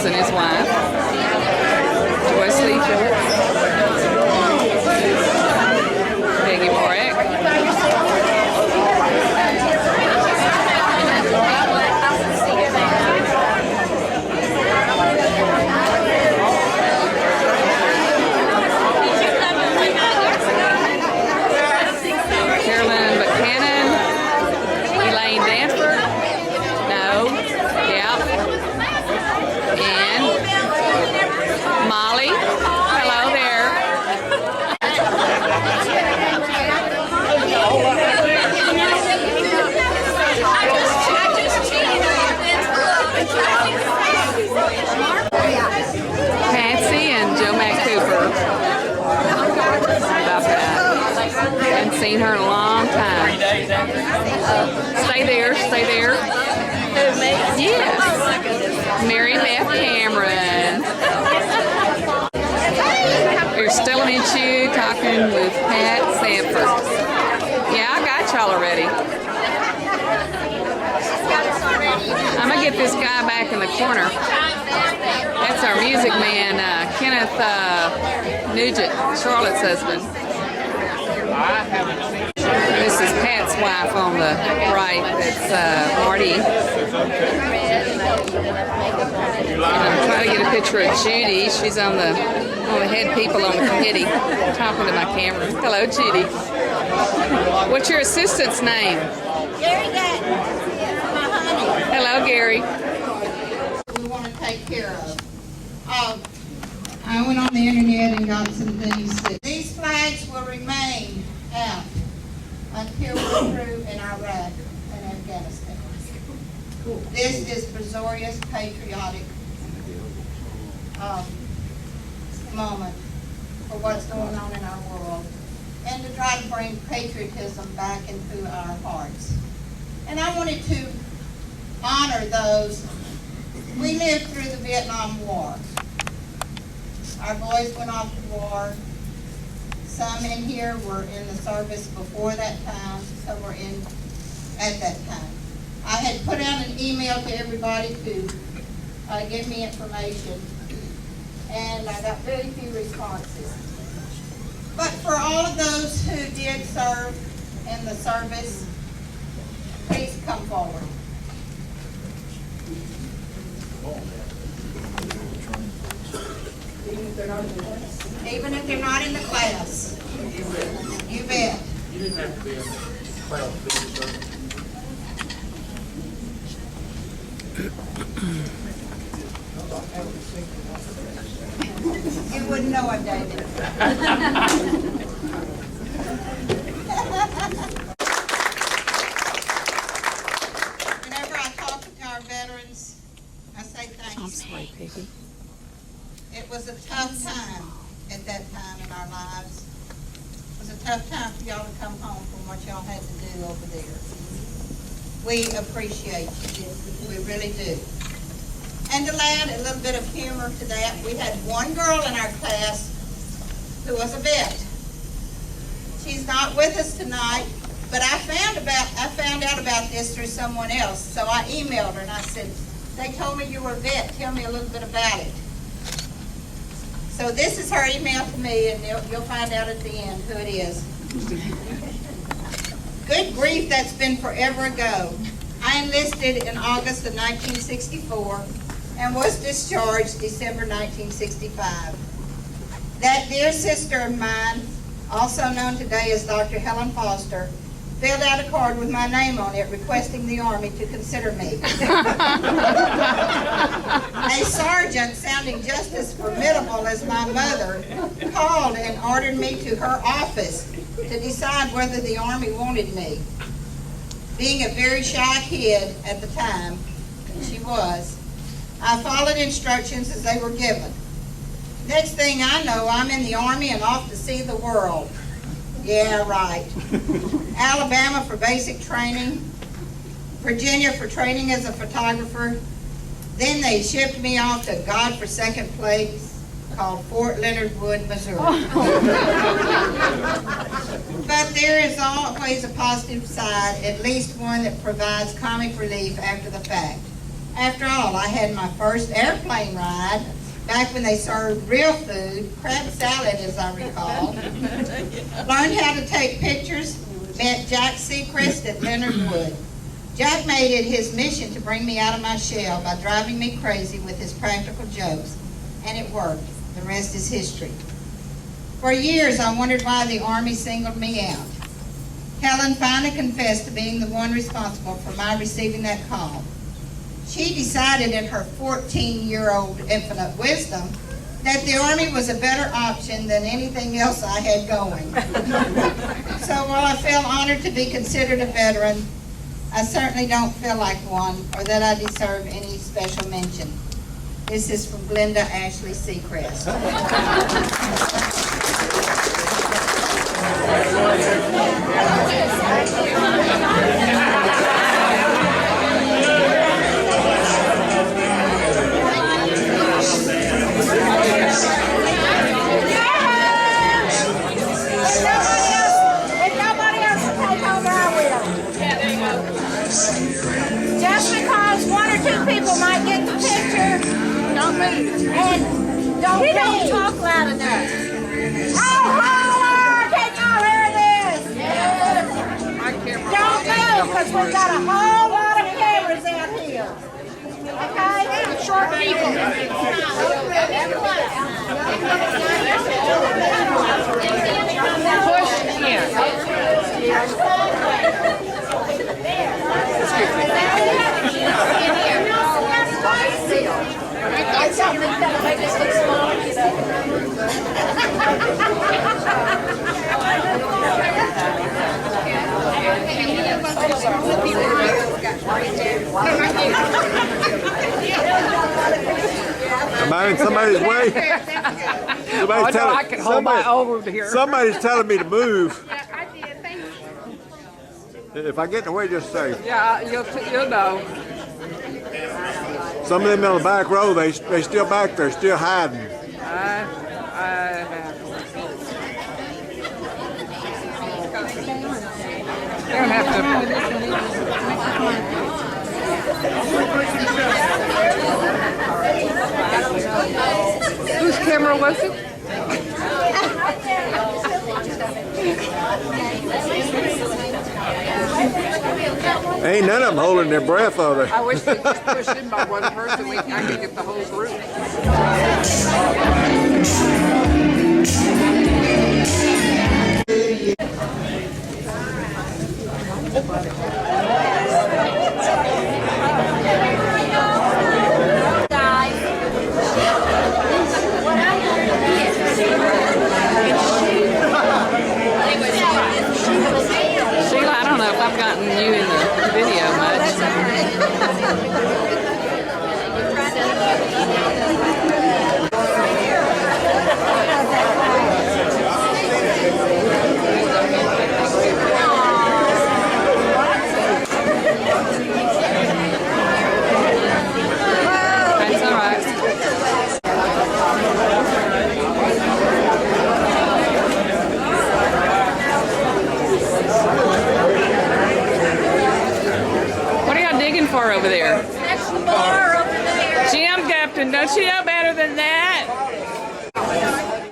Phillips and his wife, Joyce Lee Phillips, Peggy Morak, Carolyn Buchanan, Elaine Danford, no, yeah, and Molly, hello there. Patsy and Joe Mac Cooper. About that. Haven't seen her in a long time. Stay there, stay there. Yes. Mary Beth Cameron. We're still in Minshew talking with Pat Sanford. Yeah, I got y'all already. I'm gonna get this guy back in the corner. That's our music man, Kenneth Nugent, Charlotte's husband. This is Pat's wife on the right. That's Marty. And I'm trying to get a picture of Judy. She's on the head people on the committee, talking to my camera. Hello, Judy. What's your assistant's name? Gary Gatton. My honey. Hello, Gary. We want to take care of. I went on the internet and got some things. These flags will remain out until we're through in Iraq and Afghanistan. This is Brazoria's patriotic moment for what's going on in our world, and to try to bring patriotism back into our hearts. And I wanted to honor those. We lived through the Vietnam War. Our boys went off to war. Some in here were in the service before that time, some were in at that time. I had put out an email to everybody to give me information, and I got very few responses. But for all of those who did serve in the service, please come forward. Even if they're not in the class. You bet. You didn't have to be in the class, did you, sir? You wouldn't know I'm David. Whenever I talk to our veterans, I say thank you. I'm sorry, Peggy. It was a tough time at that time in our lives. It was a tough time for y'all to come home from what y'all had to do over there. We appreciate you. We really do. And to add a little bit of humor to that, we had one girl in our class who was a vet. She's not with us tonight, but I found out about this through someone else. So I emailed her and I said, "They told me you were a vet. Tell me a little bit about it." So this is her email to me, and you'll find out at the end who it is. Good grief, that's been forever ago. I enlisted in August of 1964 and was discharged December 1965. That dear sister of mine, also known today as Dr. Helen Foster, filled out a card with my name on it requesting the Army to consider me. A sergeant sounding just as formidable as my mother called and ordered me to her office to decide whether the Army wanted me. Being a very shy kid at the time, and she was, I followed instructions as they were given. Next thing I know, I'm in the Army and off to see the world. Yeah, right. Alabama for basic training, Virginia for training as a photographer. Then they shipped me off to godforsaken place called Fort Leonard Wood, Missouri. But there is always a positive side, at least one that provides comic relief after the fact. After all, I had my first airplane ride back when they served real food, crab salad as I recall. Learned how to take pictures, met Jack Seacrest at Leonard Wood. Jack made it his mission to bring me out of my shell by driving me crazy with his practical jokes, and it worked. The rest is history. For years, I wondered why the Army singled me out. Helen finally confessed to being the one responsible for my receiving that call. She decided in her 14-year-old infinite wisdom that the Army was a better option than anything else I had going. So while I feel honored to be considered a veteran, I certainly don't feel like one or that I deserve any special mention. This is from Glenda Ashley Seacrest. Just because one or two people might get the picture, don't move. And don't talk loud enough. Oh, holler! Can y'all hear this? Yes. Don't move, because we've got a whole lot of cameras out here. Okay? Short people. Push here. Am I in somebody's way? I know I can hold my over here. Somebody's telling me to move. If I get in the way, just say. Yeah, you'll know. Some of them on the back row, they still back there, still hiding. You don't have to. Whose camera was it? Ain't none of them holding their breath, are they? I wish they just pushed in by one person. I could get the whole group. Sheila, I don't know if I've gotten you in the video much. That's all right. What are y'all digging for over there? That's the bar over there. Jim Captain, don't you know better than that?